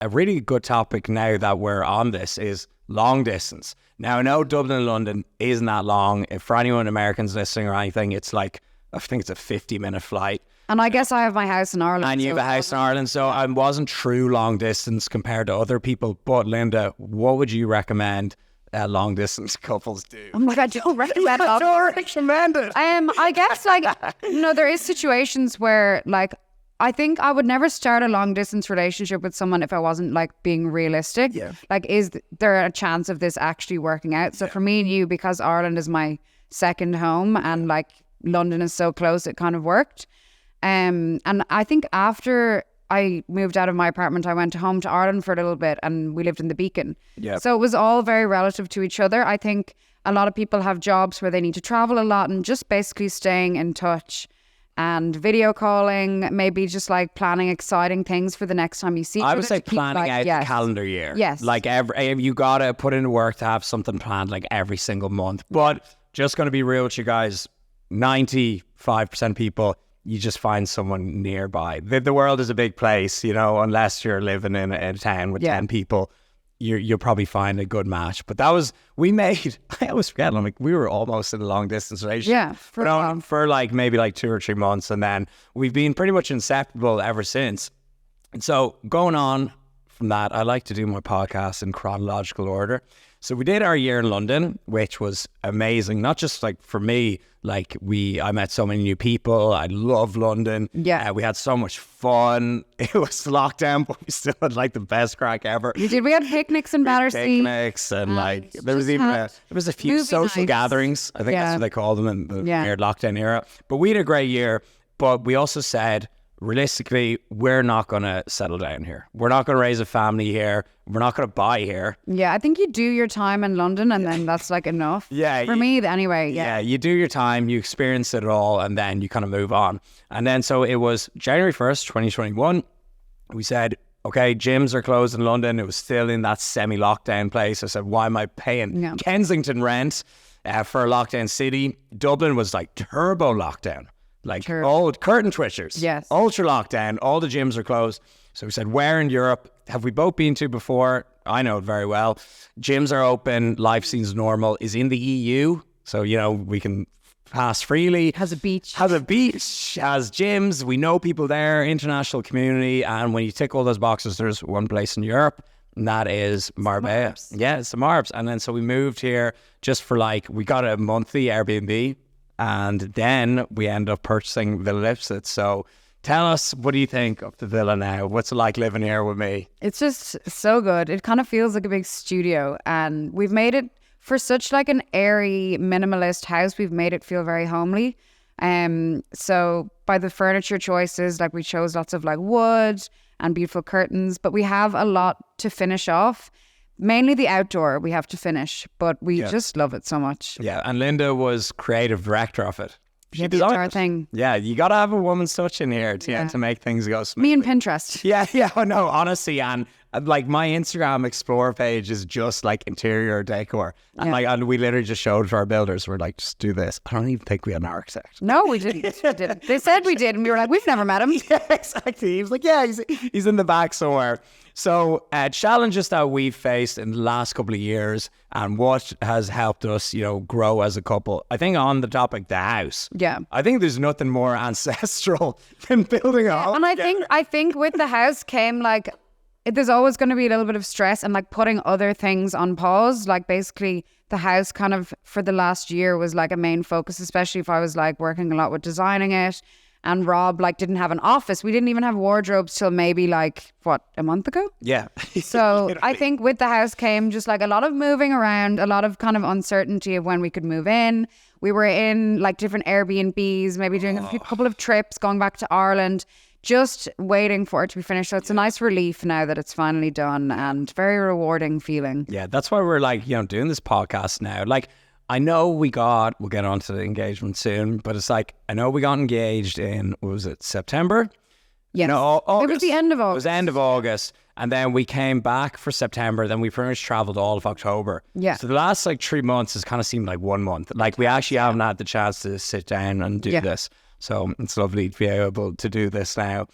a really good topic now that we're on this is long distance. Now, I know Dublin and London isn't that long. If for anyone Americans listening or anything, it's like, I think it's a 50-minute flight. And I guess I have my house in Ireland. And you have a house in Ireland, so I wasn't true long distance compared to other people. But Linda, what would you recommend long distance couples do? I'm like, I don't recommend I don't recommend it. I guess like, there is situations where like, I think I would never start a long distance relationship with someone if I wasn't like being realistic. Yeah. Like, is there a chance of this actually working out? So for me and you, because Ireland is my second home and like London is so close, it kind of worked. And I think after I moved out of my apartment, I went home to Ireland for a little bit and we lived in the Beacon. Yeah. So it was all very relative to each other. I think a lot of people have jobs where they need to travel a lot, and just basically staying in touch and video calling, maybe just like planning exciting things for the next time you see each I other would say to keep, planning like, out yes. the calendar year. Yes. Like you got to put in work to have something planned like every single month. But just going to be real with you guys, 95% people, you just find someone nearby. The world is a big place, unless you're living in a town with 10 people, you'll probably find a good match. But I always forget, we were almost in a long distance relationship. Yeah, for like maybe like 2 or 3 months. And then we've been pretty much inseparable ever since. And so going on from that, I like to do my podcast in chronological order. So we did our year in London, which was amazing. Not just like for me, like I met so many new people. I love London. Yeah. We had so much fun. It was lockdown, but we still had like the best crack ever. We did. We had picnics in Battersea. Picnics and like there was a few social gatherings. I think that's what they called them in the weird lockdown era. But we had a great year. But we also said, realistically, we're not going to settle down here. We're not going to raise a family here. We're not going to buy here. Yeah, I think you do your time in London and then that's like enough. Yeah. For me, anyway. Yeah, you do your time, you experience it all, and then you kind of move on. And then so it was January 1st, 2021. We said, okay, gyms are closed in London. It was still in that semi-lockdown place. I said, why am I paying Kensington rent for a lockdown city? Dublin was like turbo lockdown. Like old curtain twitchers. Yes. Ultra lockdown. All the gyms are closed. So we said, where in Europe have we both been to before? I know it very well. Gyms are open. Life seems normal. Is in the EU. So, we can pass freely. Has a beach. Has gyms. We know people there. International community. And when you tick all those boxes, there's one place in Europe. And that is Marbella. Yeah, it's the Marbs. And then so we moved here just for we got a monthly Airbnb. And then we end up purchasing Villa Lipsit. So tell us, what do you think of the villa now? What's it like living here with me? It's just so good. It kind of feels like a big studio. And we've made it for such like an airy, minimalist house. We've made it feel very homely. So by the furniture choices, we chose lots of wood and beautiful curtains. But we have a lot to finish off. Mainly the outdoor we have to finish, but we just love it so much. Yeah, and Linda was creative director of it. She did the entire thing. Yeah, you got to have a woman's touch in here to make things go smoothly. Me and Pinterest. Yeah, no, honestly, and my Instagram Explore page is just interior decor. And and we literally just showed it to our builders. We're like, just do this. I don't even think we had an architect. No, we didn't. They said we did, and we were like, we've never met him. Yeah, exactly. He was like, yeah, he's in the back somewhere. So challenges that we've faced in the last couple of years and what has helped us, grow as a couple. I think on the topic, the house. Yeah. I think there's nothing more ancestral than building a home. And I think with the house came there's always going to be a little bit of stress and putting other things on pause. Basically the house kind of for the last year was a main focus, especially if I was working a lot with designing it. And Rob didn't have an office. We didn't even have wardrobes till maybe a month ago? Yeah. So I think with the house came just a lot of moving around, a lot of kind of uncertainty of when we could move in. We were in different Airbnbs, maybe doing a couple of trips, going back to Ireland, just waiting for it to be finished. So it's a nice relief now that it's finally done and very rewarding feeling. Yeah, that's why we're doing this podcast now. I know we'll get onto the engagement soon, but it's I know we got engaged in, what was it, September? Yes. No, August. It was the end of August. It was the end of August. And then we came back for September. Then we pretty much traveled all of October. Yeah. So the last 3 months has kind of seemed like 1 month. We actually haven't had the chance to sit down and do this. So it's lovely to be able to do this now.